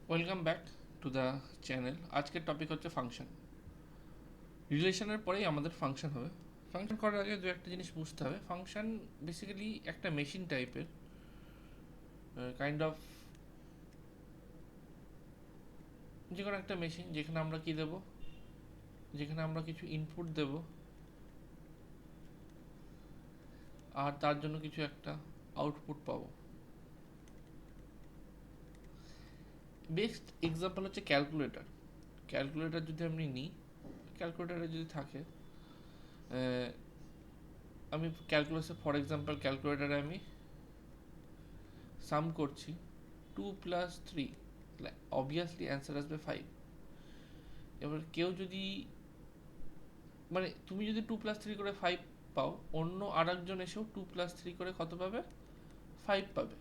Welcome back to the channel. আজকের topic হচ্ছে function. রিলেশনের পরেই আমাদের ফাংশন হবে। ফাংশন করার আগে দু একটা জিনিস বুঝতে হবে। ফাংশন বেসিক্যালি একটা মেশিন টাইপের, কাইন্ড অফ যে কোনো একটা মেশিন যেখানে আমরা কি দেব, যেখানে আমরা কিছু ইনপুট দেব আর তার জন্য কিছু একটা আউটপুট পাবো। বেস্ট এক্সাম্পল হচ্ছে ক্যালকুলেটর। ক্যালকুলেটর যদি আমি নিই, ক্যালকুলেটারে যদি থাকে, আমি ক্যালকুলাসে ফর এক্সাম্পল ক্যালকুলেটারে আমি সাম করছি 2 + 3, অবভিয়াসলি অ্যান্সার আসবে 5। এবার কেউ যদি, মানে তুমি যদি 2 + 3 করে 5 পাও, অন্য আর একজন এসেও 2 + 3 করে কত পাবে? 5 পাবে।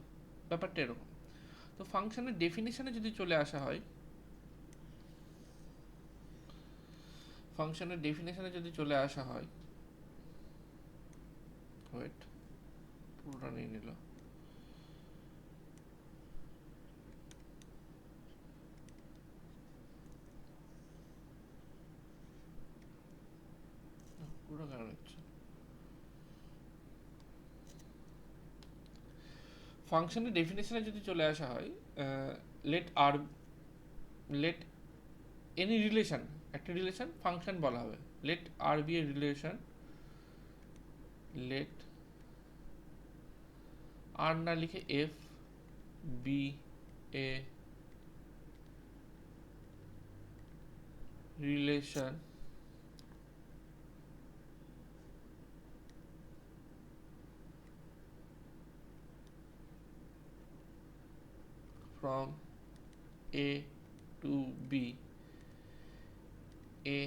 ব্যাপারটা এরকম। তো ফাংশনের ডেফিনেশনে যদি চলে আসা হয়, ফাংশনের ডেফিনেশনে যদি চলে আসা হয়, ওয়েট, পুরোটা নিয়ে নিল। পুরো কেন নিচ্ছে? ফাংশনের ডেফিনেশনে যদি চলে আসা হয়, let R let any relation, একটা রিলেশন ফাংশন বলা হবে। Let R be A relation, let R না লিখে F B A relation from A to B, A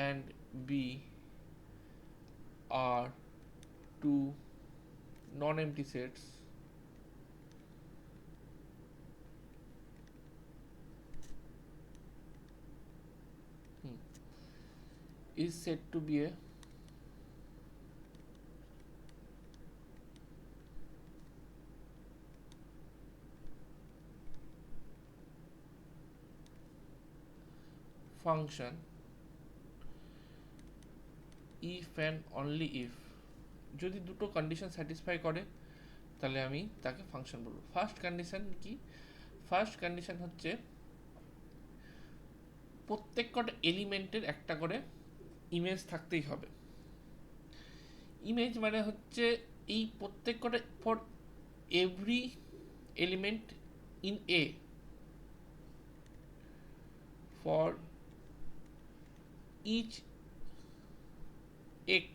and B are two non-empty sets is said to be a function if and only if, যদি দুটো condition satisfy করে তাহলে আমি তাকে function বলবো। First condition কি? ফার্স্ট কন্ডিশন হচ্ছে প্রত্যেক কটা এলিমেন্টের একটা করে ইমেজ থাকতেই হবে। ইমেজ মানে হচ্ছে এই প্রত্যেক কটা, for every element in a, for each x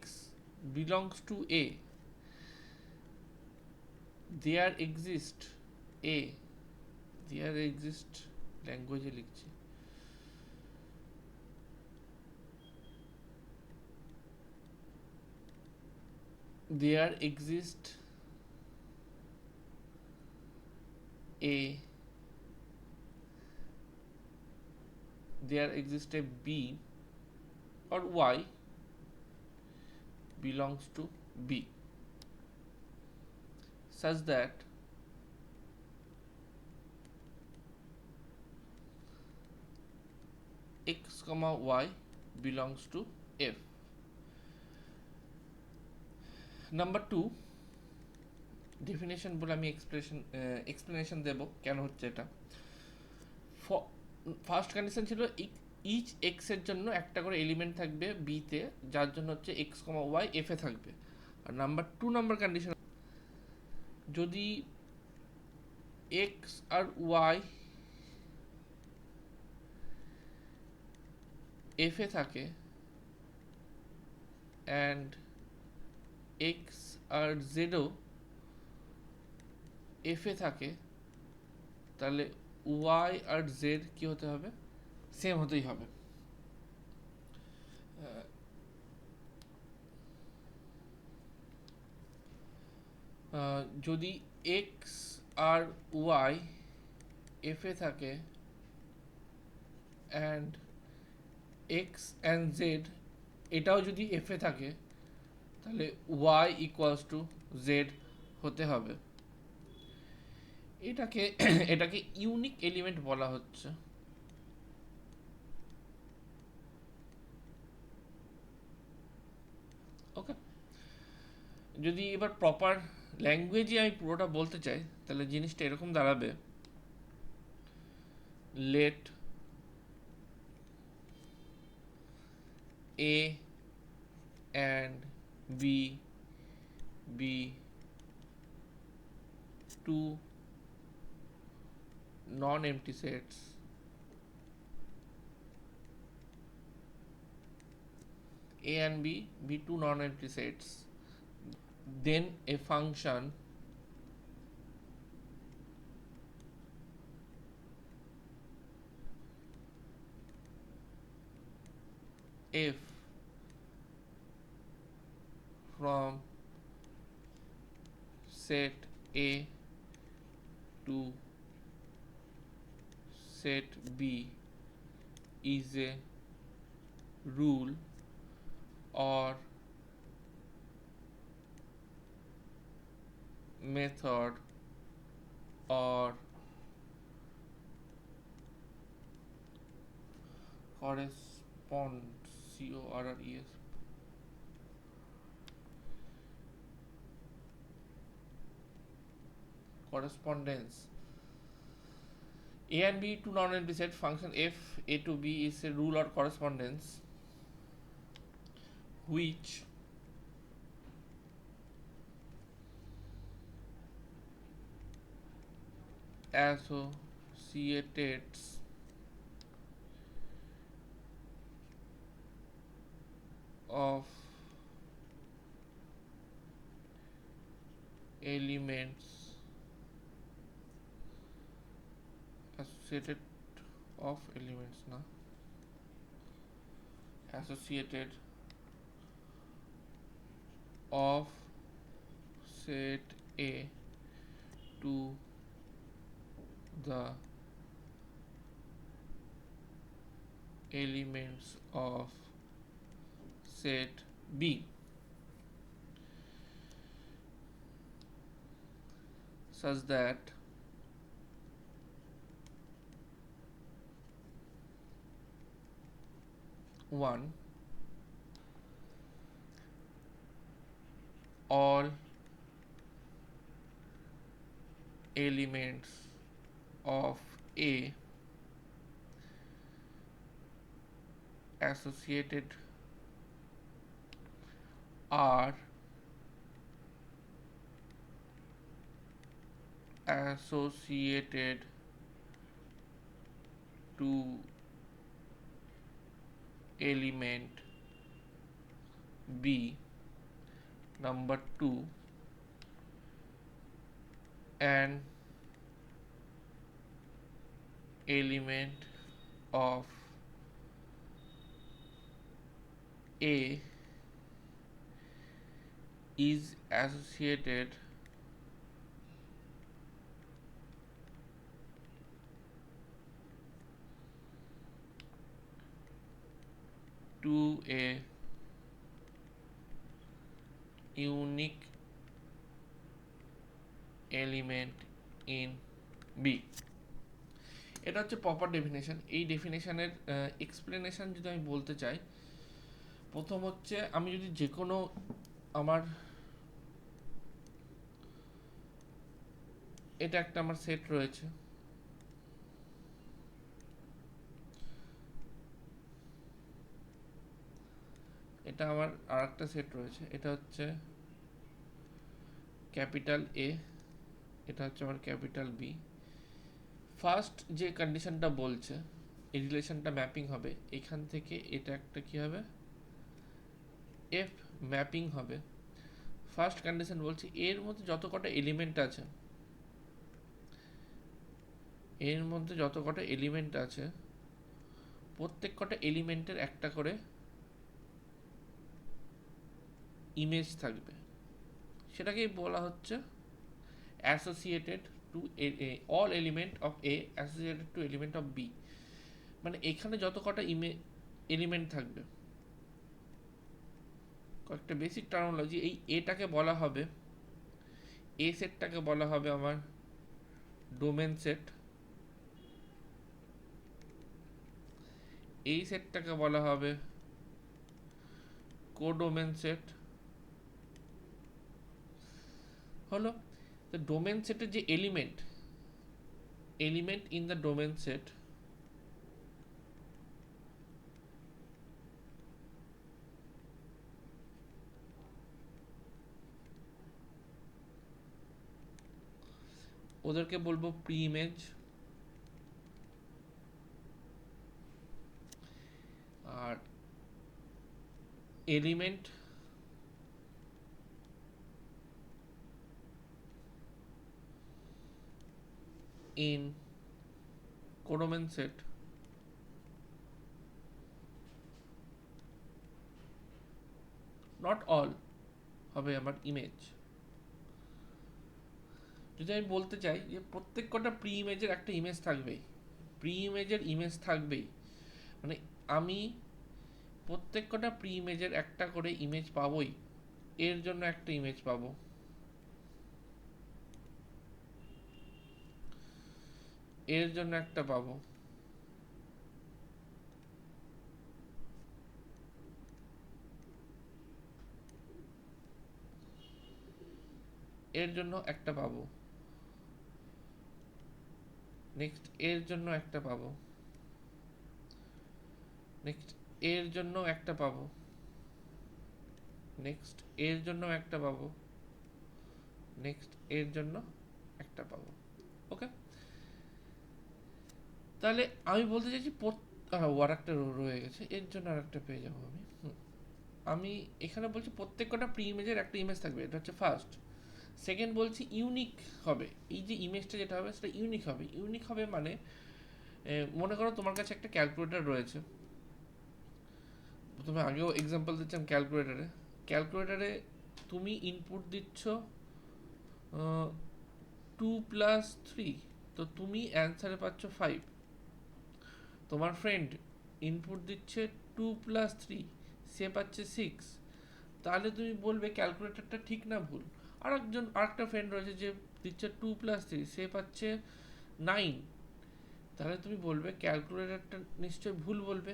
belongs to A, there exist A, there exist, ল্যাঙ্গুয়েজে লিখছি, there exist A, there exist a B or Y belongs to B, such that x, y belongs to F. Number 2, definition বলে আমি explanation দেব কেন হচ্ছে এটা। First condition ছিল each x এর জন্য একটা করে এলিমেন্ট থাকবে বিতে, যার জন্য হচ্ছে এক্স, ওয়াই এফ এ থাকবে। আর নাম্বার 2 নাম্বার কন্ডিশন, যদি এক্স আর ওয়াই এফ এ থাকে অ্যান্ড এক্স আর জেডও এফ এ থাকে, তাহলে ওয়াই আর জেড কি হতে হবে? সেম হতেই হবে। যদি এক্স আর ওয়াই এফ এ থাকে অ্যান্ড এক্স অ্যান্ড জেড এটাও যদি এফ এ থাকে, তাহলে ওয়াই ইকুয়ালস টু জেড হতে হবে। এটাকে এটাকে ইউনিক এলিমেন্ট বলা হচ্ছে। ওকে, যদি এবার প্রপার ল্যাঙ্গুয়েজে আমি পুরোটা বলতে চাই তাহলে জিনিসটা এরকম দাঁড়াবে, let A and B be two non-empty sets, a and b be two non-empty sets, then a function f from set a to set b is a rule or method or corresponds CORRES correspondence. A and B to non-empty set function f a to b is a rule or correspondence which associates of elements associated of elements na associated of set A to the elements of set B such that one, all elements of A associated are associated to element B. Number 2, an element of A is associated to a unique element in B. এটা হচ্ছে proper definition. এই ডেফিনেশনের explanation যদি আমি বলতে চাই, প্রথম হচ্ছে আমি যদি যে কোনো আমার এটা একটা আমার সেট রয়েছে, এটা আমার আর একটা সেট রয়েছে, এটা হচ্ছে ক্যাপিটাল এ, এটা হচ্ছে আমার ক্যাপিটাল বি। ফার্স্ট যে কন্ডিশনটা বলছে এই রিলেশনটা ম্যাপিং হবে, এখান থেকে এটা একটা কি হবে, এফ ম্যাপিং হবে। ফার্স্ট কন্ডিশন বলছে এর মধ্যে যত কটা এলিমেন্ট আছে, এর মধ্যে যত কটা এলিমেন্ট আছে প্রত্যেক কটা এলিমেন্টের একটা করে ইমেজ থাকবে, সেটাকেই বলা হচ্ছে associated to all element of A associated to element of B. মানে এখানে যত কটা এলিমেন্ট থাকবে, কয়েকটা বেসিক টার্মোলজি, এই এটাকে বলা হবে, এ সেটটাকে বলা হবে আমার ডোমেন সেট, এই সেটটাকে বলা হবে কোডোমেন সেট। হলো, তো ডোমেন সেটের যে element in the domain set, ওদেরকে বলবো প্রি ইমেজ। আর element in codomain set not all হবে আমার ইমেজ। যদি আমি বলতে চাই যে প্রত্যেক কটা প্রি ইমেজের একটা ইমেজ থাকবেই, মানে আমি প্রত্যেক কটা প্রি ইমেজের একটা করে ইমেজ পাবোই, এর জন্য একটা ইমেজ পাবো, এর জন্য একটা পাবো, এর জন্য একটা পাবো, নেক্সট এর জন্য একটা পাবো, নেক্সট এর জন্য একটা পাবো, নেক্সট এর জন্য একটা পাবো, নেক্সট এর জন্য একটা পাবো। ওকে, তাহলে আমি বলতে চাইছি আর একটা রয়ে গেছে, এর জন্য আর একটা পেয়ে যাবো আমি। আমি এখানে বলছি প্রত্যেক কটা প্রি ইমেজের একটা ইমেজ থাকবে, এটা হচ্ছে ফার্স্ট। সেকেন্ড বলছি ইউনিক হবে, এই যে ইমেজটা যেটা হবে সেটা ইউনিক হবে। ইউনিক হবে মানে মনে করো তোমার কাছে একটা ক্যালকুলেটর রয়েছে, তুমি আগেও এক্সাম্পল দিচ্ছিলাম ক্যালকুলেটারে তুমি ইনপুট দিচ্ছ 2+3, তো তুমি অ্যান্সারে পাচ্ছ 5। তোমার ফ্রেন্ড ইনপুট দিচ্ছে 2+3, সে পাচ্ছে 6। তাহলে তুমি বলবে ক্যালকুলেটরটা ঠিক না ভুল। আরেকটা ফ্রেন্ড রয়েছে যে দিচ্ছে 2+3, সে পাচ্ছে 9, তাহলে তুমি বলবে ক্যালকুলেটরটা নিশ্চয়ই ভুল বলবে।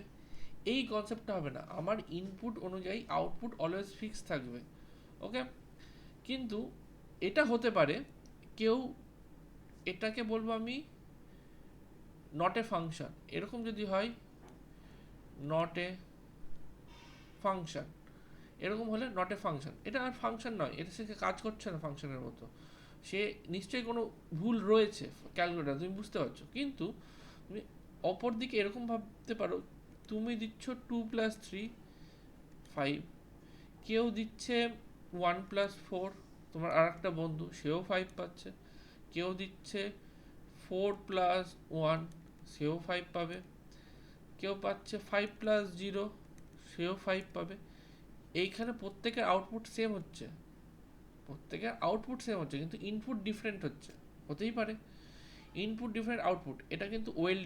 এই কনসেপ্টটা হবে না, আমার ইনপুট অনুযায়ী আউটপুট অলওয়েজ ফিক্স থাকবে। ওকে, কিন্তু এটা হতে পারে কেউ, এটাকে বলবো আমি নট এ ফাংশন। এরকম যদি হয় নট এ ফাংশন, এরকম হলে নট এ ফাংশন, এটা আর ফাংশন নয়, এটা সে কাজ করছে না ফাংশনের মতো, সে নিশ্চয়ই কোনো ভুল রয়েছে ক্যালকুলেটার, তুমি বুঝতে পারছো। কিন্তু তুমি অপর দিকে এরকম ভাবতে পারো, তুমি দিচ্ছ 2+3 5, কেউ দিচ্ছে 1+4, তোমার আর একটা বন্ধু সেও 5 পাচ্ছে, কেউ দিচ্ছে 4+1, সেও 5 পাবে, কেউ পাচ্ছে 5+0, সেও 5 পাবে। এইখানে প্রত্যেকের আউটপুট সেম হচ্ছে, কিন্তু ইনপুট ডিফারেন্ট হচ্ছে, হতেই পারে ইনপুট ডিফারেন্ট আউটপুট, এটা কিন্তু ওয়েল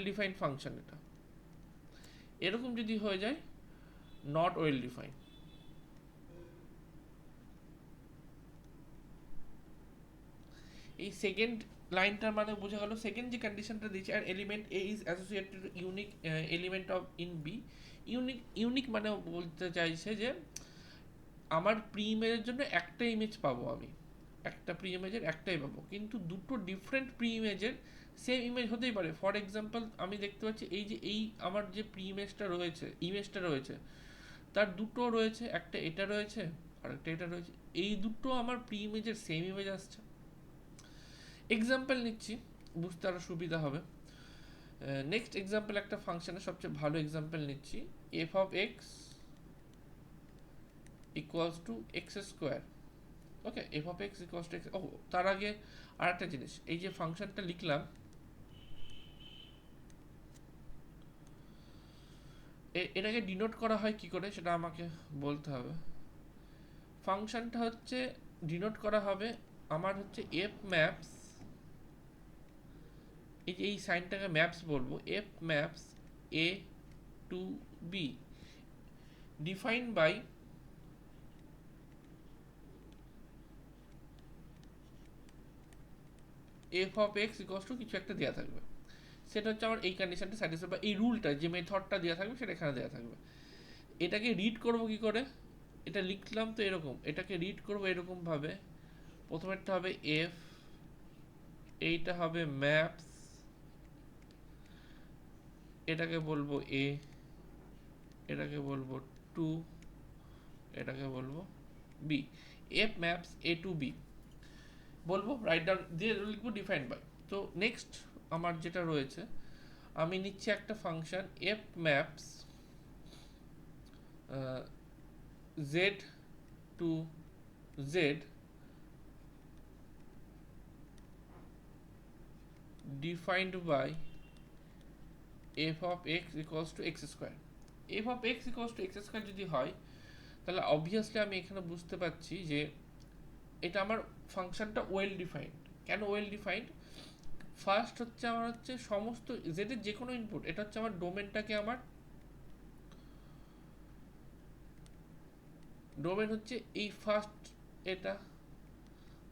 ডিফাইন্ড ফাংশন। এটা এরকম যদি হয়ে যায় নট ওয়েল ডিফাইন্ড। এই সেকেন্ড লাইনটার মানে বোঝা গেল, সেকেন্ড যে কন্ডিশনটা দিচ্ছে, আর element a is associated unique element of in B. Unique মানে বলতে চাইছে যে আমার প্রি ইমেজের জন্য একটা ইমেজ পাবো, আমি একটা প্রি ইমেজের একটাই পাবো, কিন্তু দুটো ডিফারেন্ট প্রি ইমেজের সেম ইমেজ হতেই পারে। ফর এক্সাম্পল আমি দেখতে পাচ্ছি এই আমার যে প্রি ইমেজটা রয়েছে তার দুটো রয়েছে, একটা এটা রয়েছে আর একটা এটা রয়েছে, এই দুটো আমার প্রি ইমেজের সেম ইমেজ আসছে। এক্সাম্পল নিচ্ছি, বুঝতে আরো সুবিধা হবে। নেক্সট এক্সাম্পল একটা ফাংশনের সবচেয়ে ভালো এক্সাম্পল নিচ্ছি, F of x equals to X square. Okay, F of x equals to X. ও, তার আগে আর একটা জিনিস, এই যে ফাংশনটা লিখলাম, এটাকে ডিনোট করা হয় কি করে সেটা আমাকে বলতে হবে। ফাংশনটা হচ্ছে ডিনোট করা হবে আমার হচ্ছে এফ ম্যাপস, এই সাইনটাকে ম্যাপস বলবো, F maps A to B defined by F of x equals to কিছু একটা দেওয়া থাকবে, সেটা হচ্ছে আমার এই কন্ডিশনটা স্যাটিসফাই, বা এই রুলটা যে মেথডটা দেওয়া থাকবে সেটা এখানে দেওয়া থাকবে। এটাকে রিড করবো কি করে, এটা লিখলাম তো এরকম, এটাকে রিড করবো এরকমভাবে, প্রথমেরটা হবে এফ, এইটা হবে ম্যাপস, এটাকে বলবো এ, এটাকে বলবো টু, এটাকে বলবো B. F maps A to B বলবো, রাইট ডাউন দিয়ে লিখবো ডিফাইন্ড বাই। তো নেক্সট আমার যেটা রয়েছে, আমি নিচ্ছি একটা function F maps Z to Z defined by F of x equals to X square. F of x equals to X square যদি হয়, তাহলে অবভিয়াসলি আমি এখানে বুঝতে পারছি যে এটা আমার ফাংশনটা ওয়েল ডিফাইন্ড। কেন ওয়েল ডিফাইন্ড? ফার্স্ট হচ্ছে আমার হচ্ছে সমস্ত জেডের যে কোনো ইনপুট, এটা হচ্ছে আমার ডোমেনটাকে, আমার ডোমেন হচ্ছে এই ফার্স্ট এটা,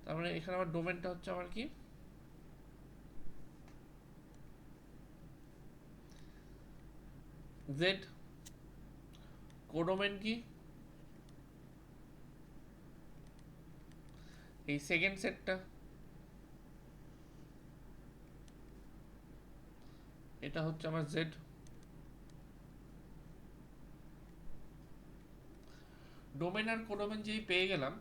তার মানে এখানে আমার ডোমেনটা হচ্ছে আমার কি, জেড, কোডোমেন কি এই সেকেন্ড সেটটা, এটা হচ্ছে আমার জেড। ডোমেন আর কোডোমেন যেই পেয়ে গেলাম,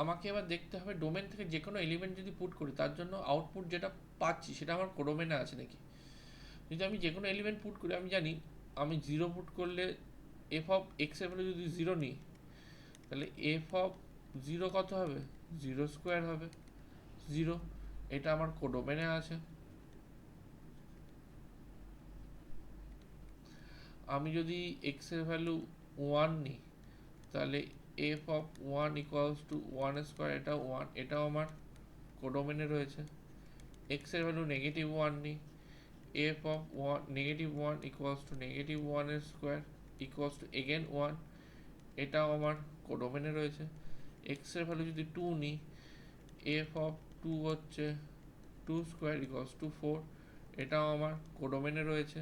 আমাকে এবার দেখতে হবে ডোমেন থেকে যে কোনো এলিমেন্ট যদি পুট করি, তার জন্য আউটপুট যেটা পাচ্ছি সেটা আমার কোডোমেনে আছে নাকি। যদি আমি যে কোনো এলিমেন্ট পুট করি, আমি জানি আমি জিরো পুট করলে এফ অফ এক্স এর ভ্যালু যদি জিরো নিই, তাহলে এফ অফ জিরো কত হবে, জিরো স্কোয়ার হবে, জিরো, এটা আমার কোডোমেনে আছে। আমি যদি এক্স এর ভ্যালু ওয়ান নিই, তাহলে F of one equals to one square, এটা ওয়ান, এটাও আমার কোডোমেনে রয়েছে। এক্স এর ভ্যালু নেগেটিভ ওয়ান নিই, F of one negative one equals to negative ওয়ানের square equals to again one, এটাও আমার কোডোমেনে রয়েছে। এক্স এর ভ্যালু যদি টু নিই, এফ অফ টু হচ্ছে two square equals to four, এটাও আমার কোডোমেনে রয়েছে।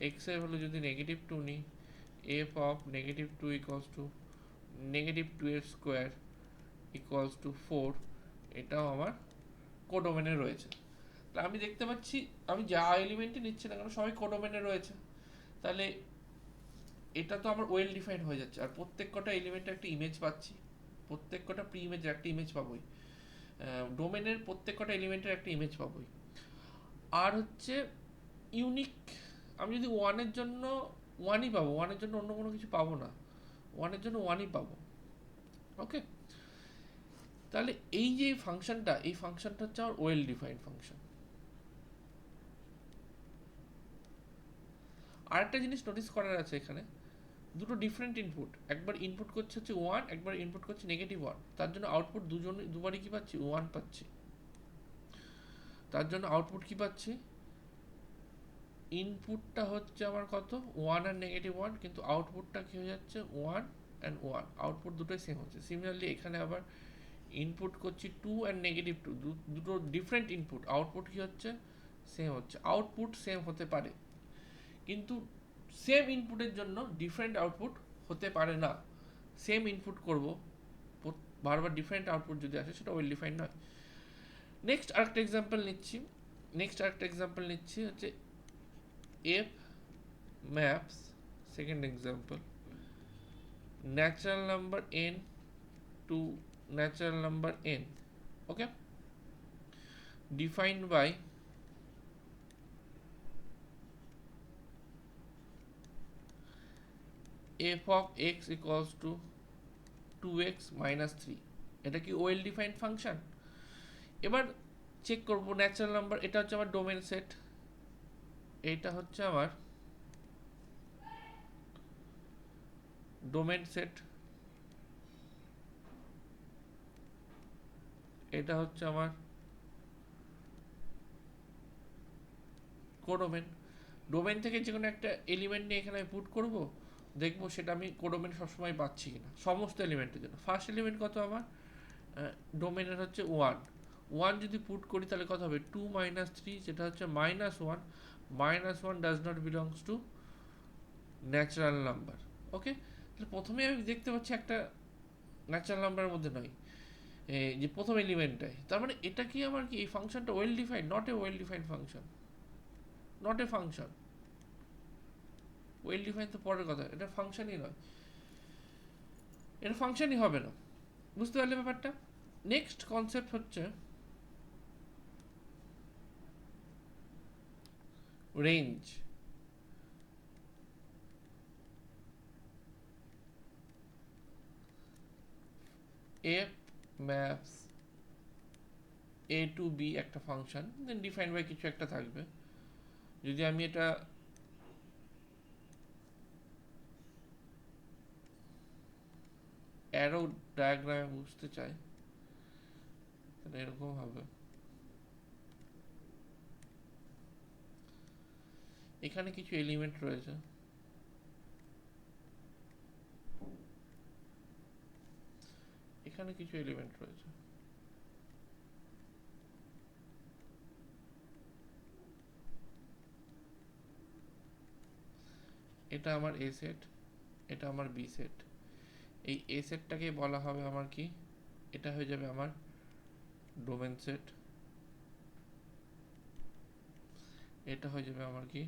এক্স এর ভ্যালু যদি নেগেটিভ টু নিই, F of negative two equals to negative two এর স্কোয়ার ইকুয়ালস টু ফোর, এটাও আমার কোডোমেনে রয়েছে। তাহলে আমি দেখতে পাচ্ছি আমি যা এলিমেন্টই নিচ্ছি না কেন সবাই কোডোমেনে রয়েছে। তাহলে এটা তো আমার ওয়েল ডিফাইন্ড হয়ে যাচ্ছে, আর প্রত্যেক কটা এলিমেন্টের একটা ইমেজ পাচ্ছি, প্রত্যেক কটা প্রি ইমেজের একটা ইমেজ পাবোই, ডোমেনের প্রত্যেক কটা এলিমেন্টের একটা ইমেজ পাবোই। আর হচ্ছে ইউনিক, আমি যদি ওয়ানের জন্য ওয়ানই পাবো, ওয়ানের জন্য অন্য কোনো কিছু পাবো না, ওয়ানের জন্য ওয়ানই পাবো। ওকে, তাহলে এই যে ফাংশনটা, এই ফাংশনটা হচ্ছে আমার ওয়েল ডিফাইন্ড ফাংশন। আরেকটা জিনিস নোটিস করার আছে এখানে, দুটো ডিফারেন্ট ইনপুট, একবার ইনপুট করছে হচ্ছে ওয়ান, একবার ইনপুট করছে নেগেটিভ ওয়ান, তার জন্য আউটপুট দুবারই কি পাচ্ছি, ওয়ান পাচ্ছি। তার জন্য আউটপুট কি পাচ্ছি, ইনপুটটা হচ্ছে আমার কত, ওয়ান আর নেগেটিভ ওয়ান, কিন্তু আউটপুটটা কি হয়ে যাচ্ছে, ওয়ান অ্যান্ড ওয়ান, আউটপুট দুটোই সেম হচ্ছে। সিমিলারলি এখানে আবার ইনপুট করছি টু অ্যান্ড নেগেটিভ টু, দুটো ডিফারেন্ট ইনপুট, আউটপুট কি হচ্ছে, সেম হচ্ছে। আউটপুট সেম হতে পারে, কিন্তু সেম ইনপুটের জন্য ডিফারেন্ট আউটপুট হতে পারে না। সেম ইনপুট করব, বারবার ডিফারেন্ট আউটপুট যদি আসে সেটা ওয়েল ডিফাইন্ড নয়। নেক্সট আরেকটা এক্সাম্পল নিচ্ছি হচ্ছে F maps, second example, natural number n to natural number n, okay, defined by f of x equals to 2x minus 3, এটা কি ওয়েল ডিফাইন্ড ফাংশন? এবার চেক করব ন্যাচারাল নাম্বার, এটা হচ্ছে আমার ডোমেন সেট, এটা হচ্ছে আমার ডোমেন সেট, এটা হচ্ছে আমার কোডোমেন। ডোমেন থেকে যে কোনো একটা এলিমেন্ট নিয়ে এখানে আমি পুট করব, দেখবো সেটা আমি কোডোমেন সবসময় পাচ্ছি কিনা সমস্ত এলিমেন্টের জন্য। ফার্স্ট এলিমেন্ট কত আমার, ডোমেনের হচ্ছে ওয়ান, ওয়ান যদি পুট করি তাহলে কত হবে, 2 মাইনাস 3, যেটা হচ্ছে -1, -1 does not belongs to natural number. Okay, তাহলে প্রথমে আমি দেখতে পাচ্ছি একটা ন্যাচারাল নাম্বারের মধ্যে নয়, যে প্রথম এলিমেন্টটাই, তার মানে এটা কি আমার কি এই ফাংশনটা well defined, not a well defined function, not a function. Well defined তো পরের কথা, এটা ফাংশনই নয়, এটা ফাংশনই হবে না। বুঝতে পারলে ব্যাপারটা? নেক্সট কনসেপ্ট হচ্ছে range. F maps A to B একটা ফাংশন, দেন ডিফাইন্ড বাই কিছু একটা থাকবে। যদি আমি এটা অ্যারো ডায়াগ্রামে বুঝতে চাই তাহলে এরকম হবে, এখানে কিছু এলিমেন্ট রয়েছে, এখানে কিছু এলিমেন্ট রয়েছে, এটা আমার এ সেট, এটা আমার বি সেট। এই এ সেটটাকে বলা হবে আমার কি, এটা হয়ে যাবে আমার ডোমেন সেট, এটা হয়ে যাবে আমার কি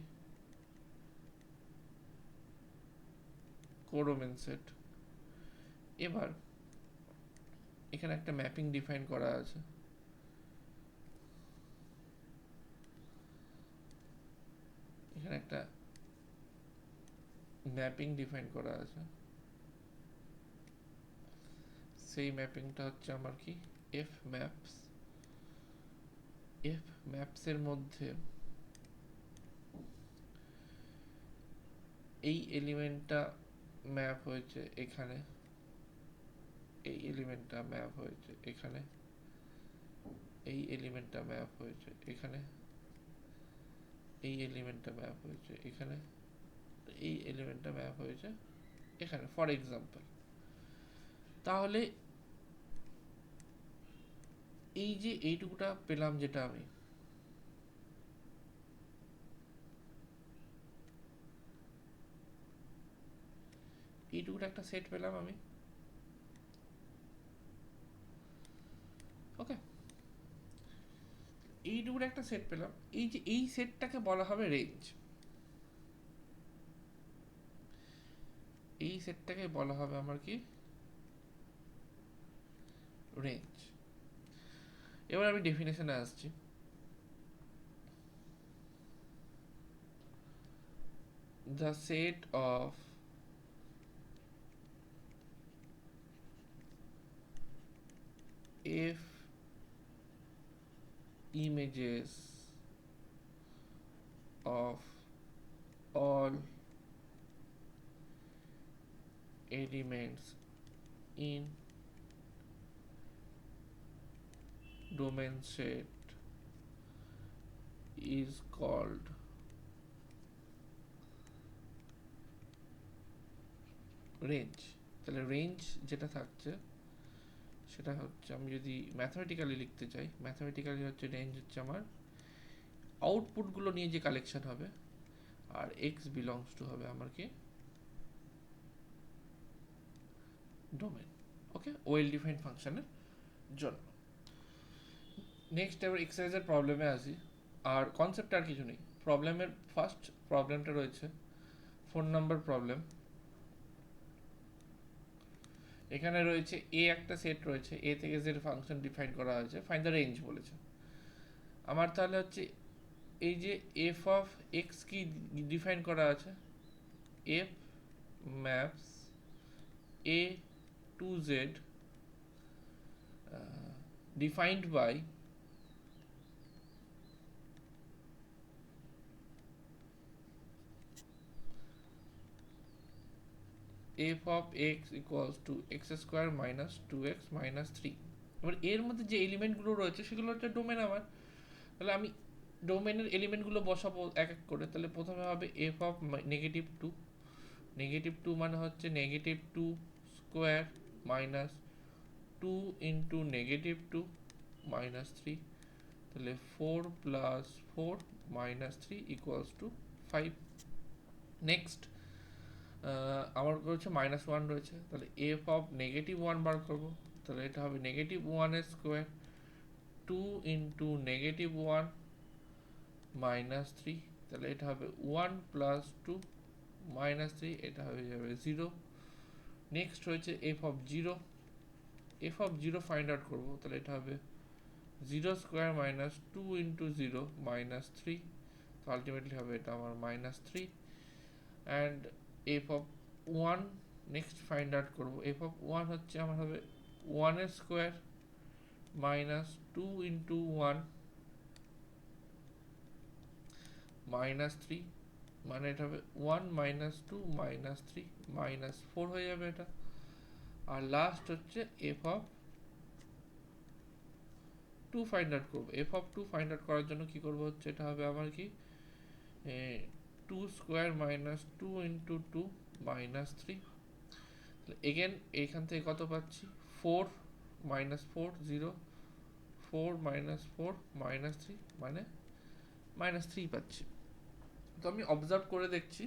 কোডোমেন সেট। এবার এখানে একটা ম্যাপিং ডিফাইন করা আছে, এখানে একটা ম্যাপিং ডিফাইন করা আছে, সেই ম্যাপিংটা হচ্ছে আমার কি এফ ম্যাপস। এফ ম্যাপস এর মধ্যে এই এলিমেন্টটা ম্যাপ হয়েছে এখানে, এই এলিমেন্টটা ম্যাপ হয়েছে এখানে, এই এলিমেন্টটা ম্যাপ হয়েছে এখানে, এই এলিমেন্টটা ম্যাপ হয়েছে এখানে, এই এলিমেন্টটা ম্যাপ হয়েছে এখানে, ফর এক্সাম্পল। তাহলে এই যে এইটুকুটা পেলাম, যেটা আমি এইটুকুটা একটা সেট পেলাম আমি। ওকে, এইটুকুটা একটা সেট পেলাম, এই যে এই সেটটাকে বলা হবে রেঞ্জ, এই সেটটাকে বলা হবে আমার কি রেঞ্জ। এবার আমি ডেফিনেশনে আসছি। The set of f images of all elements in domain set is called range. তাহলে রেঞ্জ যেটা থাকছে সেটা হচ্ছে, আমি যদি ম্যাথমেটিক্যালি লিখতে চাই, ম্যাথমেটিক্যালি হচ্ছে রেঞ্জ হচ্ছে আমার আউটপুটগুলো নিয়ে যে কালেকশন হবে, আর এক্স বিলংস টু হবে আমার কি ডোমেন। ওকে, ওয়েল ডিফাইন্ড ফাংশনের জন্য। নেক্সট এবার এক্সারসাইজের প্রবলেমে আসি, আর কনসেপ্ট আর কিছু নেই। প্রবলেমের ফার্স্ট প্রবলেমটা রয়েছে 4 নম্বর প্রবলেম। এখানে রয়েছে এ একটা সেট রয়েছে, এ থেকে জেড ফাংশন ডিফাইন করা হয়েছে, ফাইন্ড দ্য রেঞ্জ বলেছে আমার। তাহলে হচ্ছে এই যে এফ অফ এক্স কি ডিফাইন করা আছে, F maps A to Z defined by F of x equals to X square minus 2x minus 3। এবার এর মধ্যে যে এলিমেন্টগুলো রয়েছে সেগুলো হচ্ছে ডোমেন আমার। তাহলে আমি ডোমেনের এলিমেন্টগুলো বসাবো এক এক করে। তাহলে প্রথমে হবে এফ অফ -2, -2 মানে হচ্ছে -2 square minus 2 into -2 minus three, তাহলে 4 plus 4 minus three equals two 5। Next আমার রয়েছে মাইনাস ওয়ান রয়েছে, তাহলে এফ অফ নেগেটিভ ওয়ান বার করবো, তাহলে এটা হবে নেগেটিভ ওয়ানের square, 2 into negative one minus three, তাহলে এটা হবে 1 প্লাস টু মাইনাস থ্রি, এটা হয়ে যাবে 0। নেক্সট হয়েছে F of zero, F of zero find out করবো, তাহলে এটা হবে 0 square minus 2 into 0 minus three, তো আলটিমেটলি হবে এটা আমার minus three. And F of one next find out করবো, এফ অফ ওয়ান হচ্ছে আমার হবে 1 এর square minus 2 into 1 minus three, মানে এটা হবে 1 minus two minus three minus four হয়ে যাবে এটা। আর লাস্ট হচ্ছে F of two find out করবো, F of two find out করার জন্য কি করবো হচ্ছে এটা হবে আমার কি 2 square minus two into two minus three, again এইখান থেকে কত পাচ্ছি 4 minus four 0, 4 minus four minus three মানে মাইনাস থ্রি পাচ্ছি। তো আমি অবজার্ভ করে দেখছি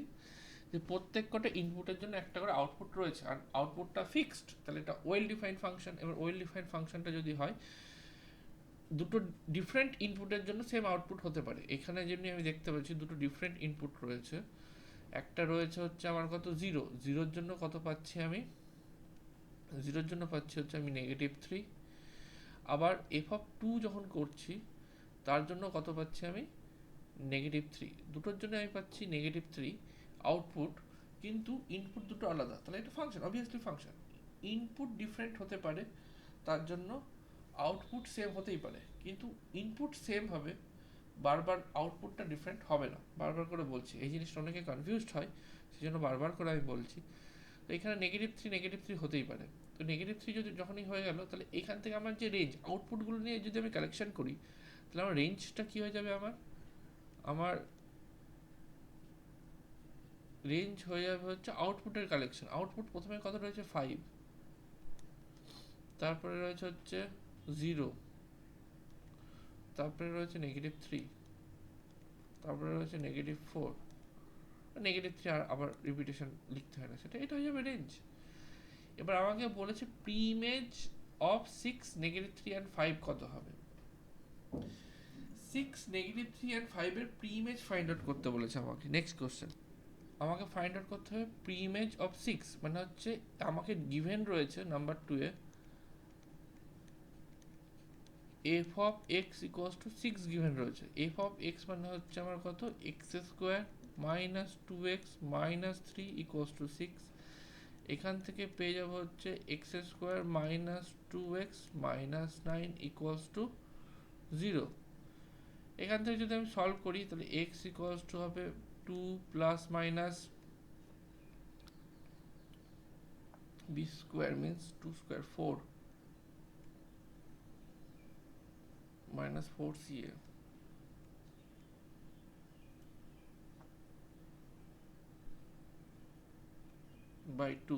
যে প্রত্যেক কটা ইনপুটের জন্য একটা করে আউটপুট রয়েছে, আর আউটপুটটা ফিক্সড, তাহলে এটা ওয়েল ডিফাইন্ড ফাংশন। এবার ওয়েল ডিফাইন্ড ফাংশনটা যদি হয় দুটো ডিফারেন্ট ইনপুটের জন্য সেম আউটপুট হতে পারে। এখানে যেমনি আমি দেখতে পাচ্ছি দুটো ডিফারেন্ট ইনপুট রয়েছে, একটা রয়েছে হচ্ছে আমার কত 0, জিরোর জন্য কত পাচ্ছি আমি, জিরোর জন্য পাচ্ছি হচ্ছে আমি নেগেটিভ থ্রি। আবার এফ অফ টু যখন করছি তার জন্য কত পাচ্ছি আমি নেগেটিভ থ্রি, দুটোর জন্য আমি পাচ্ছি নেগেটিভ থ্রি আউটপুট, কিন্তু ইনপুট দুটো আলাদা, তাহলে এটা function, obviously function. Input different হতে পারে, তার জন্য আউটপুট সেম হতেই পারে, কিন্তু ইনপুট সেম হবে, বারবার আউটপুটটা ডিফারেন্ট হবে না। বারবার করে বলছি, এই জিনিসটা অনেকে কনফিউজড হয়, সেই জন্য বারবার করে আমি বলছি। তো এখানে নেগেটিভ থ্রি হতেই পারে, তো নেগেটিভ থ্রি যদি যখনই হয়ে গেল, তাহলে এখান থেকে আমার যে রেঞ্জ আউটপুটগুলো নিয়ে যদি আমি কালেকশন করি, তাহলে আমার রেঞ্জটা কী হয়ে যাবে, আমার রেঞ্জ হয়ে যাবে হচ্ছে আউটপুটের কালেকশন। আউটপুট প্রথমে কত রয়েছে 5, তারপরে রয়েছে হচ্ছে 0, তারপরে রয়েছে নেগেটিভ থ্রি, তারপরে রয়েছে নেগেটিভ ফোর, নেগেটিভ থ্রি আর আবার রিপিটেশন লিখতে হয় না, সেটা এটা হয়ে যাবে রেঞ্জ। এবার আমাকে বলেছে pre image of 6 negative three and 5 কত হবে। 6 নেগেটিভ থ্রি অ্যান্ড 5 এর প্রি ইমেজ ফাইন্ড আউট করতে বলেছে আমাকে। নেক্সট কোশ্চেন, আমাকে ফাইন্ড আউট করতে হবে প্রি ইমেজ অফ 6, মানে হচ্ছে আমাকে গিভেন রয়েছে নাম্বার 2 এ f of x equals to 6 given রয়েছে। এফ অফ এক্স মানে হচ্ছে আমার কত x square minus two x minus three equals to 6। এখান থেকে পেয়ে যাবো হচ্ছে x square minus two x minus nine equals to 0। এখান থেকে যদি আমি সলভ করি, তাহলে এক্স ইকুয়ালস টু হবে 2 plus minus b square means 2 square 4 minus 4ca by 2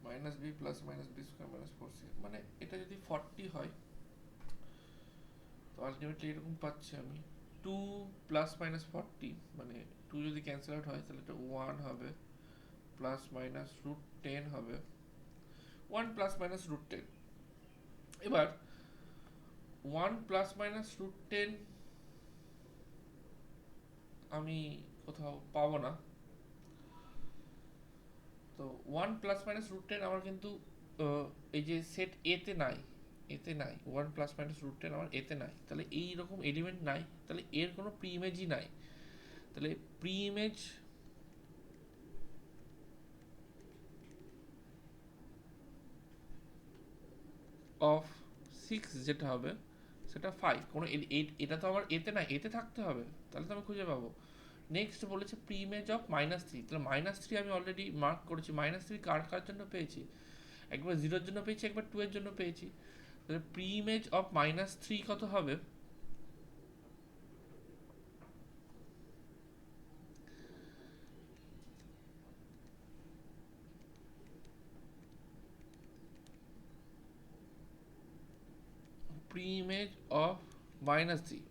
minus b plus minus b square minus 4ca, মানে এটা যদি 40 হয় তো আলটিমেটলি এরকম পাচ্ছি আমি 2 প্লাস মাইনাস 40, মানে 2 যদি ক্যান্সেল আউট হয় তাহলে এটা 1 হবে, প্লাস মাইনাস রুট 10 হবে, 1 প্লাস মাইনাস রুট 10। এবার 1 প্লাস মাইনাস রুট 10 আমি কোথাও পাবো না, তো 1 প্লাস মাইনাস রুট 10 আমার কিন্তু এই যে সেট এতে নাই, এতে নাই 1 প্লাস মাইনাস রুট 10 আমার এতে নাই, তাহলে এই রকম এলিমেন্ট নাই, তাহলে এর কোনো প্রি ইমেজই নাই। তাহলে প্রি ইমেজ অফ 6 যেটা হবে সেটা 5, কোনো এটা তো আমার এতে নাই, এতে থাকতে হবে, তাহলে তো আমি খুঁজে পাবো। নেক্সট বলেছে pre image of minus three, তাহলে মাইনাস থ্রি আমি অলরেডি মার্ক করেছি, মাইনাস থ্রি কার কার জন্য পেয়েছি, একবার জিরোর জন্য পেয়েছি, একবার 2 এর জন্য পেয়েছি, তাহলে pre image of minus three কত হবে, প্রি ইমেজ অফ -3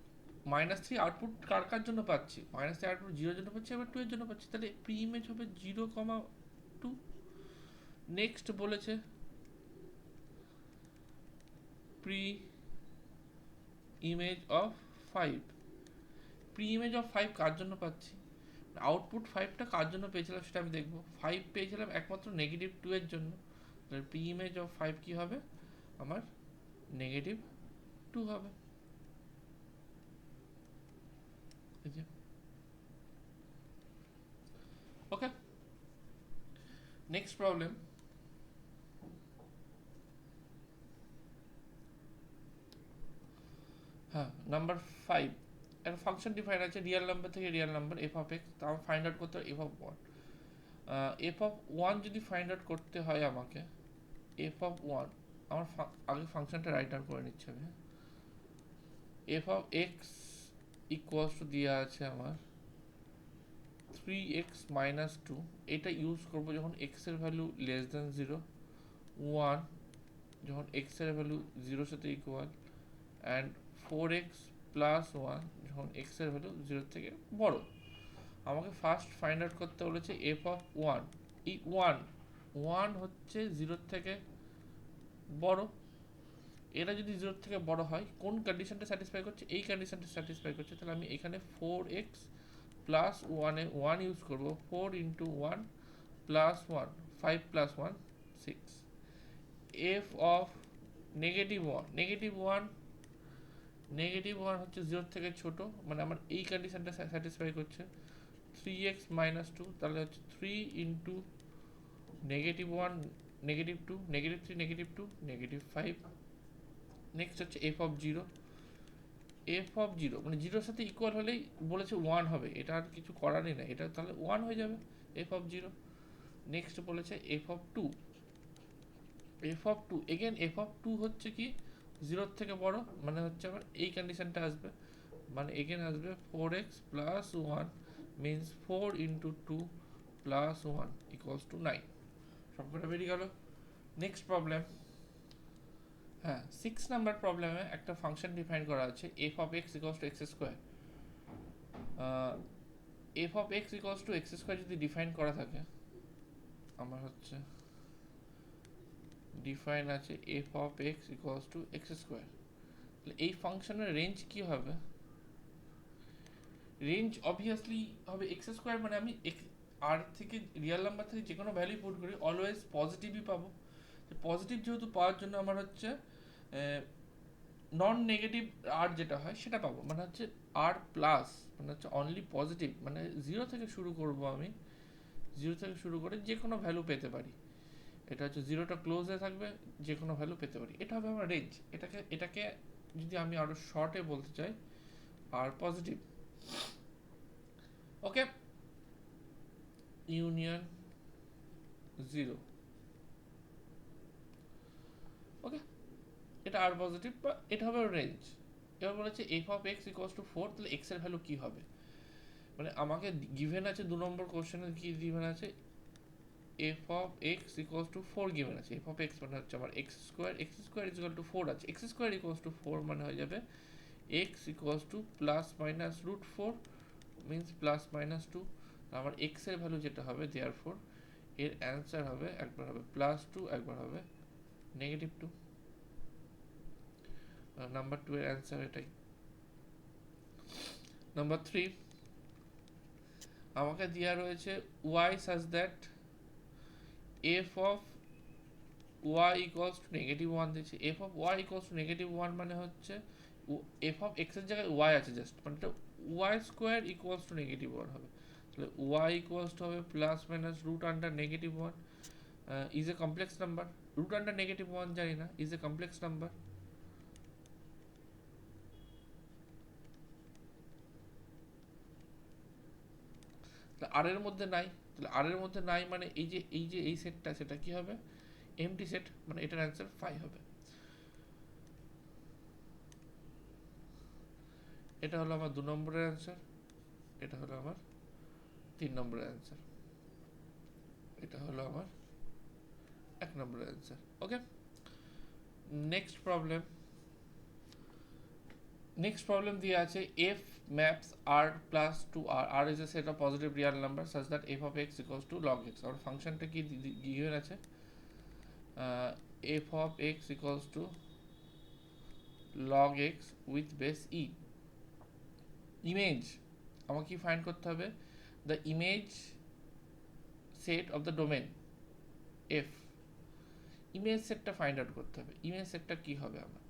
-3 আউটপুট কার কার জন্য পাচ্ছি, -3 আউটপুট 0 এর জন্য পাচ্ছি, আবার 2 এর জন্য পাচ্ছি, তাহলে প্রি ইমেজ হবে 0,2। নেক্সট বলেছে pre image of 5, pre image of 5 কার জন্য পাচ্ছি, আউটপুট 5টা কার জন্য পেয়েছিলাম সেটা আমি দেখব। 5 পেয়েছিলাম একমাত্র -2 এর জন্য, তাহলে প্রি ইমেজ অফ 5 কি হবে আমার -2 হবে। ওকে, নেক্সট প্রবলেম। হ্যাঁ, নাম্বার 5, একটা ফাংশন ডিফাইন আছে রিয়েল নাম্বার থেকে real number F of x, তা আমার ফাইন্ড আউট করতে হবে এফ অফ 1। এফ অফ 1 যদি ফাইন্ড আউট করতে হয় আমাকে, এফ অফ 1 আমার আগে ফাংশনটা রাইট ডাউন করে নিচ্ছে আমি। F of x equals two দেওয়া আছে আমার 3x - 2, এটা ইউজ করবো যখন এক্স এর ভ্যালু লেস দেন 0, 1 যখন এক্স এর ভ্যালু 0 সাথে ইকুয়াল, অ্যান্ড 4x + 1 যখন এক্স এর ভ্যালু 0 থেকে বড়। আমাকে ফার্স্ট ফাইন্ড আউট করতে বলেছে এফ অফ 1। এই 1 হচ্ছে 0 থেকে বড়, এটা যদি 0 থেকে বড় হয় কোন কন্ডিশনটা স্যাটিসফাই করছে, এই কন্ডিশনটা স্যাটিসফাই করছে, তাহলে আমি এখানে 4x + 1 এ 1 ইউজ করবো, 4 × 1 + 1 5 + 1 6। এফ অফ -1, -1 হচ্ছে 0 থেকে ছোট, মানে আমার এই কন্ডিশনটা স্যাটিসফাই করছে। 3x - 2 তাহলে হচ্ছে 3 × -1 -2 -3 -2 -5। নেক্সট হচ্ছে এফ অফ 0, এফ অফ 0 মানে 0 সাথে ইকুয়াল হলেই বলেছে 1 হবে, এটা আর কিছু করারই না, এটা তাহলে 1 হয়ে যাবে এফ অফ 0। নেক্সট বলেছে F of 2, F of 2 again F of 2 হচ্ছে কি 0 থেকে বড়, মানে হচ্ছে আমার এই কন্ডিশনটা আসবে, মানে এগেন আসবে 4x + 1 মিন্স 4 × 2 + 1 = 9। সবকটা বেরিয়ে গেল। Next problem. হ্যাঁ, 6 নাম্বার প্রবলেমে একটা ফাংশন ডিফাইন করা আছে F of x = x²। F of x = x² যদি ডিফাইন করা থাকে, আমার হচ্ছে ডিফাইন আছে এফ অফ এক্স = x², তাহলে এই ফাংশনের রেঞ্জ কি হবে? রেঞ্জ অবভিয়াসলি হবে x², মানে আমি আর থেকে রিয়েল নাম্বার থেকে যে কোনো ভ্যালু পুট করি অলওয়েজ পজিটিভই পাবো। পজিটিভ যেহেতু পাওয়ার জন্য আমার হচ্ছে নন নেগেটিভ আর যেটা হয় সেটা পাবো, মানে হচ্ছে আর প্লাস, মানে হচ্ছে অনলি পজিটিভ, মানে 0 থেকে শুরু করব আমি, 0 থেকে শুরু করে যে কোনো ভ্যালু পেতে পারি। এটা হচ্ছে 0টা ক্লোজে থাকবে, যে কোনো ভ্যালু পেতে পারি, এটা হবে আমার রেঞ্জ। এটাকে যদি আমি আরো শর্টে বলতে চাই আর পজিটিভ। ওকে, ইউনিয়ন 0। ওকে, এটা আর পজিটিভ বা এটা হবে রেঞ্জ। এবার বলেছে এফ অফ এক্স = 4, তাহলে এক্স এর ভ্যালু কি হবে? মানে আমাকে গিভেন আছে 2 নম্বর কোশ্চেনে কি গিভেন আছে, এফ অফ এক্স = 4 গিভেন আছে। এফ অফ এক্স মানে হচ্ছে আমার x² = 4 আছে, x² = 4 মানে হয়ে যাবে x = ±√4 মিন্স +-2। আমার x এর ভ্যালু যেটা হবে দেয়ারফর এর অ্যান্সার হবে, একবার হবে +2 একবার হবে -2। নাম্বার 2 এর অ্যান্সার এটাই। নাম্বার 3 আমাকে দেওয়া রয়েছে y such that f of y = -1 দিয়েছে। f of y = -1 মানে হচ্ছে f of x এর জায়গায় y আছে জাস্ট, মানে এটা y² = -1 হবে। তাহলে y হবে ±√(-1) is a complex number, √(-1) জানি না, is a complex number। আর এর মধ্যে নাই, তাহলে আর এর মধ্যে নাই মানে এই সেটটা সেটা কি হবে? এমটি সেট, মানে এটার অ্যান্সার 5 হবে। এটা হলো আমার 2 নম্বরের অ্যান্সার, এটা হলো আমার 3 নম্বরের অ্যান্সার, এটা হলো আমার 1 নম্বরের অ্যান্সার। ওকে, নেক্সট প্রবলেম। নেক্সট প্রবলেম দিয়ে আছে f maps r plus 2r, r is a set of positive real numbers such that f of x equals to log x. আমার ফাংশনটা কি given আছে, f of x equals to log x with base e. Image আমাকে কি find করতে হবে, the image set of the domain f, image সেটটা find out করতে হবে। ইমেজ সেটটা কি হবে আমার,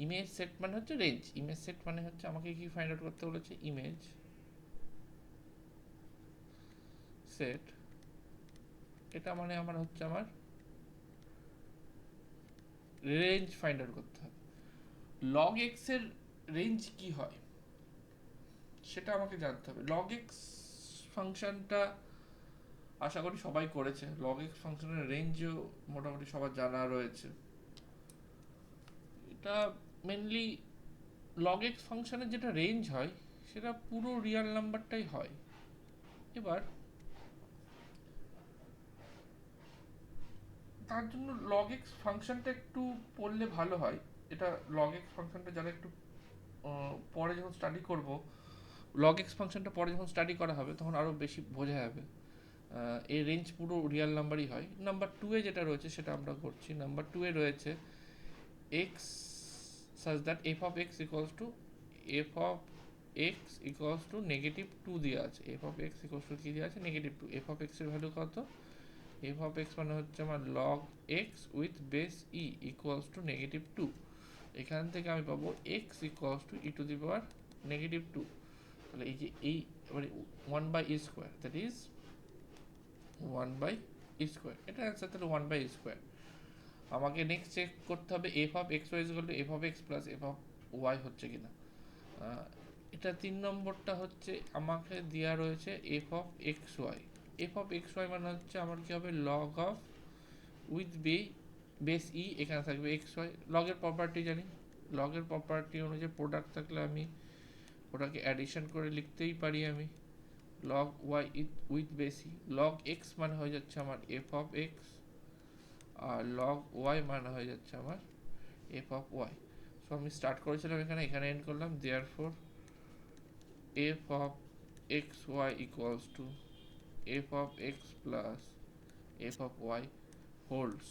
ইমেজ সেট মানে হচ্ছে রেঞ্জ, ইমেজ সেট মানে হচ্ছে আমাকে কি ফাইন্ড আউট করতে বলেছে, ইমেজ সেট, এটা মানে আমার হচ্ছে আমার রেঞ্জ ফাইন্ড আউট করতে হবে। লগ এক্স এর রেঞ্জ কি হয় সেটা আমাকে জানতে হবে। লগ এক্স ফাংশনটা আশা করি সবাই করেছে, লগ এক্স ফাংশনের রেঞ্জও মোটামুটি সবার জানা রয়েছে। এটা মেনলি লগ এক্স ফাংশনের যেটা রেঞ্জ হয় সেটা পুরো রিয়েল নাম্বারটাই হয়। এবার তার জন্য লগ এক্স ফাংশনটা একটু পড়লে ভালো হয়। এটা লগ এক্স ফাংশনটা যারা একটু পরে যখন স্টাডি করব, লগ এক্স ফাংশনটা পরে যখন স্টাডি করা হবে তখন আরও বেশি বোঝা যাবে। এর রেঞ্জ পুরো রিয়েল নাম্বারই হয়। নাম্বার 2 এ যেটা রয়েছে সেটা আমরা করছি। নাম্বার 2 এ রয়েছে x such that f of x equals to f of x equals to negative 2 দেওয়া আছে। f of x equals to কি দেওয়া আছে, নেগেটিভ 2। f of x এর ভ্যালু কত, f of x মানে হচ্ছে আমার log x with base e equals to negative 2। এখান থেকে আমি পাবো x equals to e to the power negative 2। তাহলে এই যে এই মানে 1 by e square, that is 1 by e square, এটা অ্যান্সার তাহলে 1 by e square। আমাকে নেক্সট চেক করতে হবে f of x y is equal to f of x plus f of y হচ্ছে কিনা। এটা 3 নম্বরটা হচ্ছে আমাকে দেওয়া রয়েছে f of x y। f of x y মানে হচ্ছে আমার কি হবে, log of with base e, এখানে থাকবে x y। লগের প্রপার্টি জানি, লগের প্রপার্টি অনুযায়ী প্রোডাক্ট থাকলে আমি ওটাকে অ্যাডিশন করে লিখতেই পারি আমি, log y with base e। log x মানে হয়ে যাচ্ছে আমার f of x, R log y মানে হয়ে যাচ্ছে আমার f of y। সো আমি স্টার্ট করেছিলাম এখানে, এখানে এন্ড করলাম। therefore f of x y equals to f of x plus f of y holds।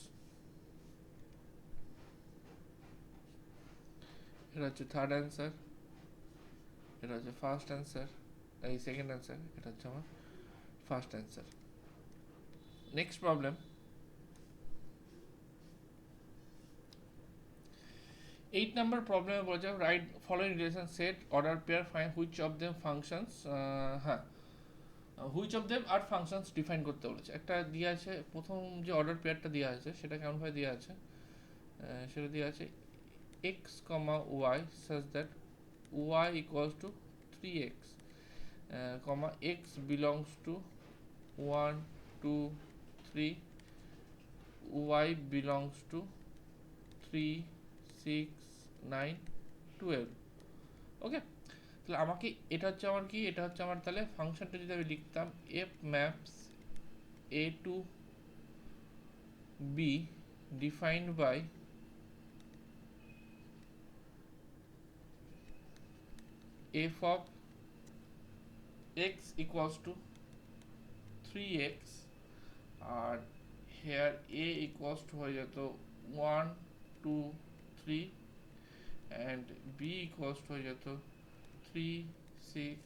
এটা হচ্ছে থার্ড অ্যান্সার, এটা হচ্ছে ফার্স্ট অ্যান্সার, এই সেকেন্ড অ্যান্সার, এটা হচ্ছে আমার first answer. Next problem, 8 number প্রবলেমে বলেছে write following relation set order pair find which of them functions, হ্যাঁ which of them are functions define করতে বলেছে। একটা দিয়ে আছে, প্রথম যে অর্ডার পেয়ারটা দেওয়া আছে সেটা কেমনভাবে দেওয়া আছে, সেটা দেওয়া আছে x, y such that y equals to 3x, x belongs to 1 2 3, y belongs to 3 6 9 12। ওকে, তাহলে আমাকে এটা হচ্ছে আমার কি, এটা হচ্ছে আমার তাহলে ফাংশনটা যদি আমি লিখতাম f maps a to b defined by f of x equals to 3x, R here a equals to হয়ে যেত 1 2 3 and b equals to হয়ে যেত 3 6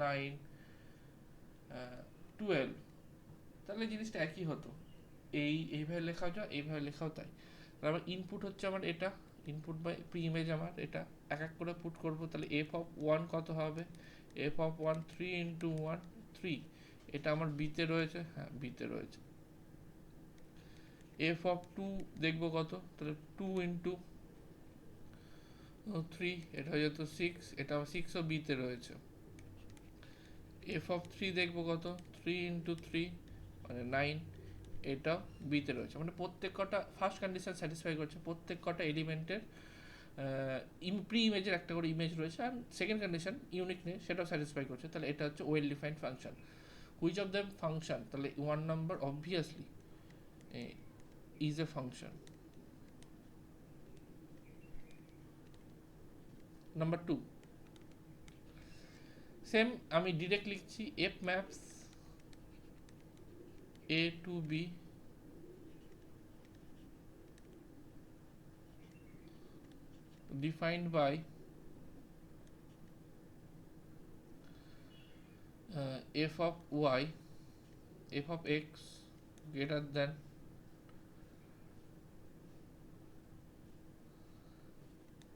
9 12। তাহলে জিনিসটা একই হতো, এইভাবে লেখাও যায়, এইভাবে লেখাও তাই। তাহলে আমার ইনপুট হচ্ছে আমার এটা, ইনপুট বাই প্রি ইমেজ আমার এটা এক এক করে পুট করব। তাহলে এফ অফ 1 কত হবে, এফ অফ 1 3 ইন্টু 1 3, এটা আমার বিতে রয়েছে, হ্যাঁ বিতে রয়েছে। এফ অফ 2 দেখবো কত, তাহলে 2 ইন্টু 3, এটা হয়ে যেত 6, এটা 6ও বিতে রয়েছে। এফ অফ 3 দেখবো কত, 3 ইন্টু 3 মানে 9, এটাও বিতে রয়েছে। মানে প্রত্যেক কটা ফার্স্ট কন্ডিশন স্যাটিসফাই করছে, প্রত্যেক কটা এলিমেন্টের প্রি ইমেজের একটা করে ইমেজ রয়েছে, আর সেকেন্ড কন্ডিশন ইউনিক নেই সেটাও স্যাটিসফাই করছে। তাহলে এটা হচ্ছে well defined function. Which of the function, তাহলে 1 number obviously is a function, number 2 same আমি ডিরেক্ট লিখছি f maps A to B defined by f of y f of x greater than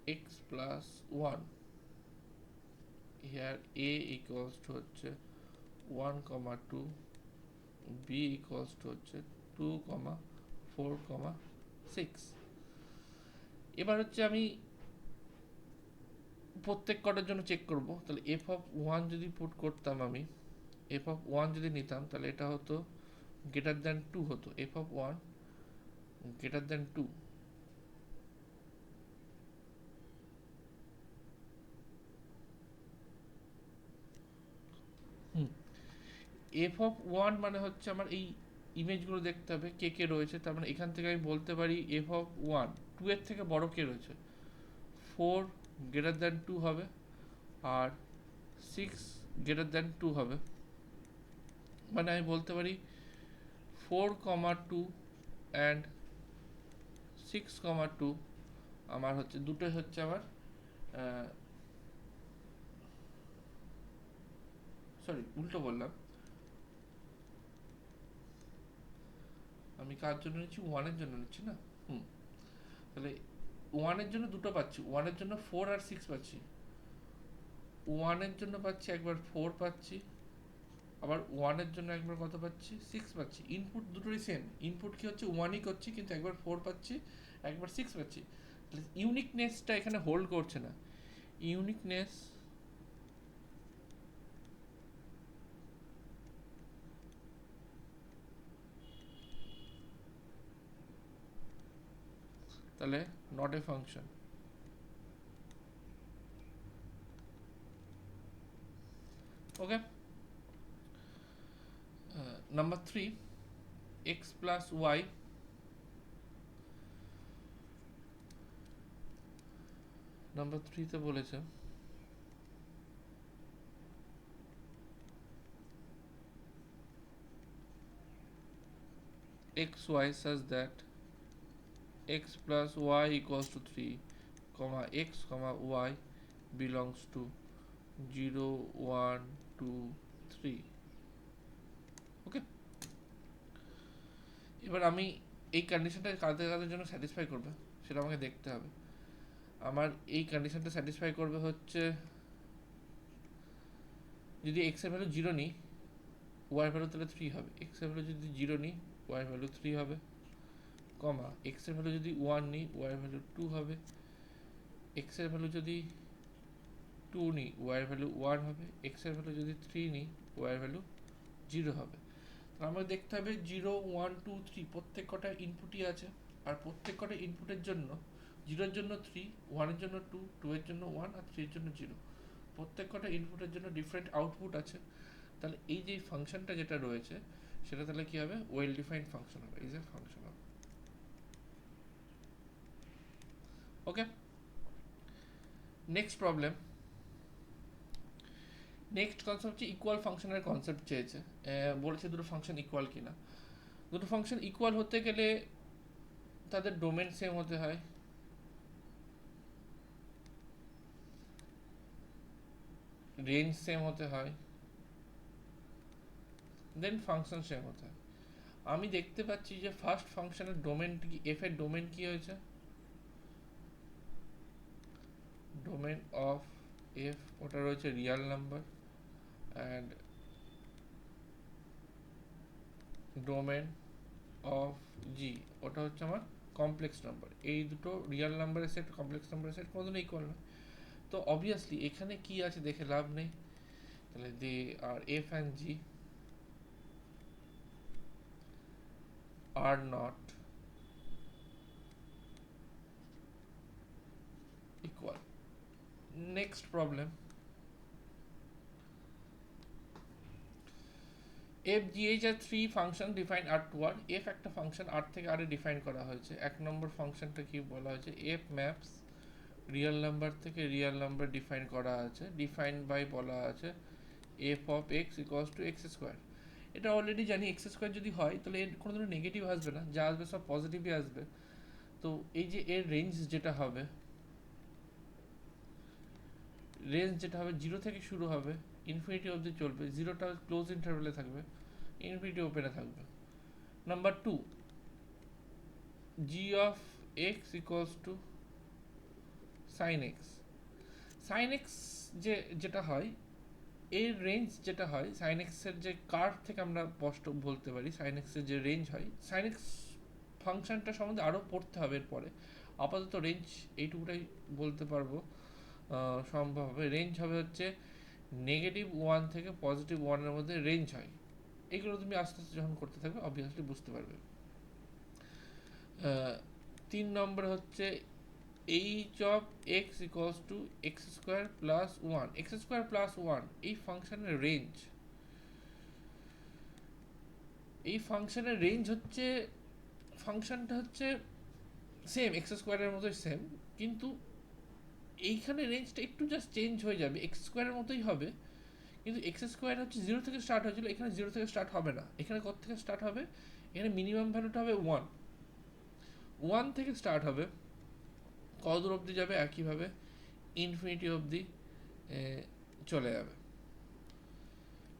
x plus 1 here a equals to হচ্ছে 1 comma 2 b equals to হচ্ছে 2 comma 4 comma 6 এবার হচ্ছে আমি প্রত্যেক কটার জন্য চেক করব তাহলে f of 1 যদি পুট করতাম আমি f of 1 যদি নিতাম তাহলে এটা হতো গ্রেটার দ্যান 2 হতো f of 1 greater than 2 F of one মানে হচ্ছে আমার এই ইমেজগুলো দেখতে হবে কে কে রয়েছে তার মানে এখান থেকে আমি বলতে পারি এফ অফ ওয়ান টু এর থেকে বড় কে রয়েছে 4 গ্রেটার দ্যান 2 হবে আর 6 গ্রেটার দ্যান 2 হবে মানে আমি বলতে পারি 4, 2 অ্যান্ড 6, 2 আমার হচ্ছে দুটোই হচ্ছে আমার সরি উল্টো বললাম আমি কার জন্য নিচ্ছি ওয়ানের জন্য নিচ্ছি না তাহলে ওয়ানের জন্য দুটো পাচ্ছি ওয়ানের জন্য 4 আর 6 পাচ্ছি ওয়ানের জন্য পাচ্ছি একবার 4 পাচ্ছি আবার ওয়ানের জন্য একবার কত পাচ্ছি 6 পাচ্ছি ইনপুট দুটোই সেম ইনপুট কি হচ্ছে ওয়ানই করছি কিন্তু একবার 4 পাচ্ছি একবার 6 পাচ্ছি ইউনিকনেসটা এখানে হোল্ড করছে না ইউনিকনেস তাহলে not a function okay number 3 x plus y number 3 তে বলেছে xy such that x plus y equals to 3 comma x comma y belongs to 0 1 2 3 ওকে এবার আমি এই কন্ডিশনটা কাদের কাদের জন্য স্যাটিসফাই করবে সেটা আমাকে দেখতে হবে আমার এই কন্ডিশনটা স্যাটিসফাই করবে হচ্ছে যদি x এর ভ্যালু 0 নিই y এর ভ্যালু তাহলে 3 হবে x এর ভ্যালু যদি 0 নিই y এর ভ্যালু 3 হবে কমা x এর ভ্যালু যদি 1 নিই y এর ভ্যালু 2 হবে x এর ভ্যালু যদি 2 নিই y এর ভ্যালু 1 হবে x এর ভ্যালু যদি 3 নিই y এর ভ্যালু 0 হবে আমাদের দেখতে হবে 0 1 2 3 প্রত্যেক কটা ইনপুটই আছে আর প্রত্যেক কটা ইনপুটের জন্য 0 এর জন্য 3 1 এর জন্য 2 2 এর জন্য 1 আর 3 এর জন্য 0 প্রত্যেক কটা ইনপুটের জন্য ডিফারেন্ট আউটপুট আছে তাহলে এই যে ফাংশনটা যেটা রয়েছে সেটা তাহলে কি হবে ওয়েল ডিফাইন্ড ফাংশন হবে ইজ এ ফাংশন হবে okay next problem next concept হচ্ছে ইকুয়াল ফাংশনের কনসেপ্ট চেয়েছে বলেছে দুটো ফাংশন ইকুয়াল কিনা দুটো ফাংশন ইকুয়াল হতে গেলে তাদের ডোমেন সেম হতে হয় রেঞ্জ সেম হতে হয় দেন ফাংশন সেম হতে হয় আমি দেখতে পাচ্ছি যে ফার্স্ট ফাংশনের ডোমেন কি এফ এর ডোমেন কি হয়েছে ডোমেন অফ এফ ওটা রয়েছে real number and domain of G ওটা হচ্ছে আমার কমপ্লেক্স নাম্বার এই দুটো রিয়াল নাম্বারের সেট কমপ্লেক্স নাম্বারের সেট কোনোদিনও ইকুয়াল নয় তো অবভিয়াসলি এখানে কি আছে দেখে লাভ নেই তাহলে they are F and G are not equal. Next problem. f g h are three function defined r1 f একটা ফাংশন r থেকে r এ ডিফাইন করা হয়েছে এক নম্বর ফাংশনটা কি বলা হয়েছে f maps রিয়েল নাম্বার থেকে রিয়েল নাম্বার ডিফাইন করা আছে, ডিফাইন বাই বলা আছে F of x equals to X square. এটা অলরেডি জানি এক্স স্কোয়ার যদি হয় তাহলে এর কোনো ধরনের নেগেটিভ আসবে না, যা আসবে সব পজিটিভই আসবে। তো এই যে এর রেঞ্জ যেটা হবে, জিরো থেকে শুরু হবে, ইনফিনিটি অবধি চলবে, জিরোটা ক্লোজ ইন্টারভেলে থাকবে, ইনফিনিটি ওপেনে থাকবে। Number two, g of x equals to sine x. Sine x যেটা হয়, এর রেঞ্জ যেটা হয় সাইন এক্সের যে কার্ভ থেকে আমরা স্পষ্ট বলতে পারি সাইন এক্সের যে রেঞ্জ হয়, সাইন এক্স ফাংশনটা সম্বন্ধে আরও পড়তে হবে এরপরে, আপাতত রেঞ্জ এইটুকুটাই বলতে পারবো সম্ভব হবে। রেঞ্জ হবে হচ্ছে -1 থেকে +1 এর মধ্যে রেঞ্জ হয়। এগুলো তুমি আস্তে আস্তে যখন করতে থাকবে অবভিয়াসলি বুঝতে পারবে। 3 নম্বর হচ্ছে H of x equals to X square plus one. X square plus one এই ফাংশনের রেঞ্জ, এই ফাংশনের রেঞ্জ হচ্ছে, ফাংশনটা হচ্ছে সেম এক্স স্কোয়ারের মতোই সেম, কিন্তু এইখানে রেঞ্জটা একটু জাস্ট চেঞ্জ হয়ে যাবে, এক্স স্কোয়ারের মতোই হবে, কিন্তু এক্স স্কোয়ার হচ্ছে জিরো থেকে স্টার্ট হয়েছিল, এখানে জিরো থেকে স্টার্ট হবে না। এখানে কত থেকে স্টার্ট হবে, এখানে মিনিমাম ভ্যালুটা হবে ওয়ান, ওয়ান থেকে স্টার্ট হবে, কত দূর অবধি যাবে একইভাবে ইনফিনিটি অবধি চলে যাবে।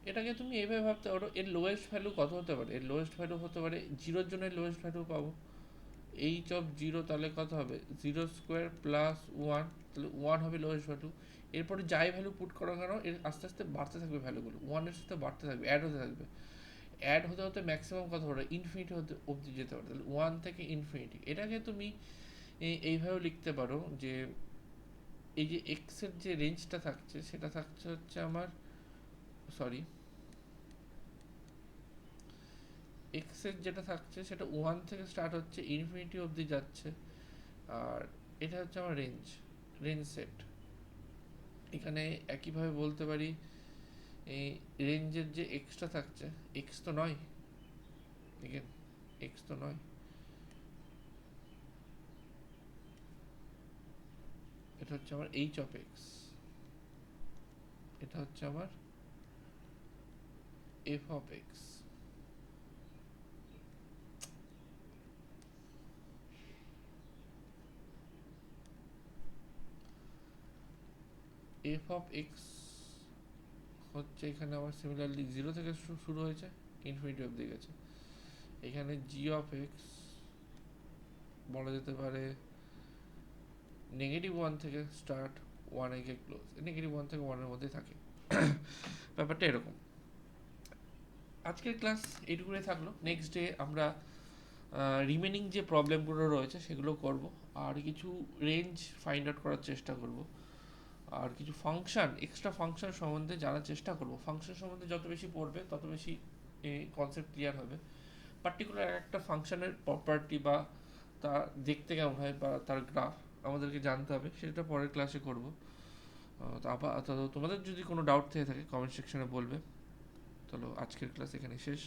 এটাকে তুমি এইভাবে ভাবতে পারো, এর লোয়েস্ট ভ্যালু কত হতে পারে, এর লোয়েস্ট ভ্যালু হতে পারে জিরোর জন্য লোয়েস্ট ভ্যালু পাবো এইচ অফ জিরো, তাহলে কত হবে জিরো স্কোয়ার প্লাস ওয়ান, তাহলে ওয়ান হবে লোয়েস্ট ভ্যালু। এরপরে যাই ভ্যালু পুট করো কেন এর আস্তে আস্তে বাড়তে থাকবে ভ্যালুগুলো, ওয়ানের সাথে বাড়তে থাকবে, অ্যাড হতে থাকবে, অ্যাড হতে হতে ম্যাক্সিমাম কত পারে ইনফিনিটি হতে অবধি যেতে পারে, তাহলে ওয়ান থেকে ইনফিনিটি। এটাকে তুমি এইভাবেও লিখতে পারো যে এই যে এক্সের যে রেঞ্জটা থাকছে সেটা থাকছে হচ্ছে আমার, সরি এক্সের যেটা থাকছে সেটা ওয়ান থেকে স্টার্ট হচ্ছে ইনফিনিটি অবধি যাচ্ছে, আর এটা হচ্ছে আমার রেঞ্জ, রেঞ্জ সেট। এখানে একইভাবে বলতে পারি এই রেঞ্জের যে এক্সটা থাকছে, এক্স তো নয়, এগেন এক্স তো নয়, এটা হচ্ছে আমার এইচ অফ এক্স, এটা হচ্ছে আমার F of x. F of x হচ্ছে এখানে আমার সিমিলারলি জিরো থেকে শুরু হয়েছে, ইনফিনিটি অবধি গেছে। এখানে জি অফ এক্স বলা যেতে পারে -1 থেকে স্টার্ট, ওয়ানে গিয়ে ক্লোজ, -1 থেকে ওয়ানের মধ্যে থাকে। ব্যাপারটা এরকম। আজকের ক্লাস এইটুকুই থাকলো, নেক্সট ডে আমরা রিমেনিং যে প্রবলেমগুলো রয়েছে সেগুলো করব, আর কিছু রেঞ্জ ফাইন্ড আউট করার চেষ্টা করব, আর কিছু ফাংশন, এক্সট্রা ফাংশন সম্বন্ধে জানার চেষ্টা করব। ফাংশন সম্বন্ধে যত বেশি পড়বে তত বেশি কনসেপ্ট ক্লিয়ার হবে। পার্টিকুলার একটা ফাংশনের প্রপার্টি বা তা দেখতে কেমন হয় বা তার গ্রাফ আমাদেরকে জানতে হবে, সেটা পরের ক্লাসে করব। তো তোমাদের যদি কোনো ডাউট থেকে থাকে কমেন্ট সেকশনে বলবে। চলো আজকের ক্লাস এখানে শেষ।